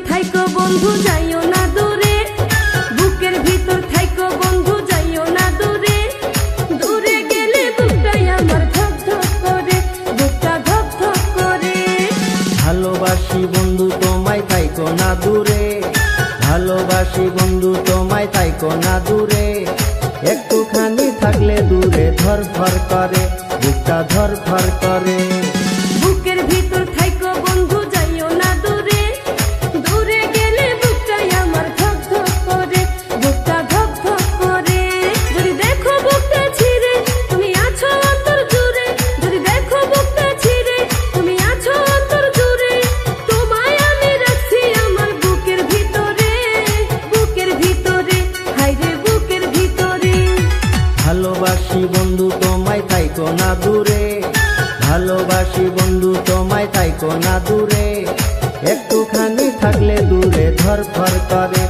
থাইকো বন্ধু যাইও না দূরে, বুকের ভিতর থাইকো বন্ধু যাইও না দূরে। দূরে গেলে বুকটাই আমার ধক ধক করে, বুকটা ধক ধক করে। ভালোবাসি বন্ধু তোমায় থাইকো না দূরে, ভালোবাসি বন্ধু তোমায় থাইকো না দূরে। একটুখানি থাকলে দূরে ধরফর করে, বুকটা ধরফর করে। বুকের ভিতর থাইকো বন্ধু যাইও না দূরে, দূরে গেলে বুকটাই আমার ধক ধক করে, বুকটা ধক ধক করে। যদি দেখো বুকটা ছিঁড়ে তুমি আছো অন্তর জুড়ে, যদি দেখো বুকটা ছিঁড়ে তুমি আছো অন্তর জুড়ে। তোমায় আমি রাখছি আমার বুকের ভিতরে, বুকের ভিতরে, হায়রে বুকের ভিতরে। ভালোবাসি বন্ধু তোমায় থাইকো না দূরে, ভালোবাসি বন্ধু তোমায় থাইকো না দূরে। একটুখানি থাকলে দূরে ধরফর করে,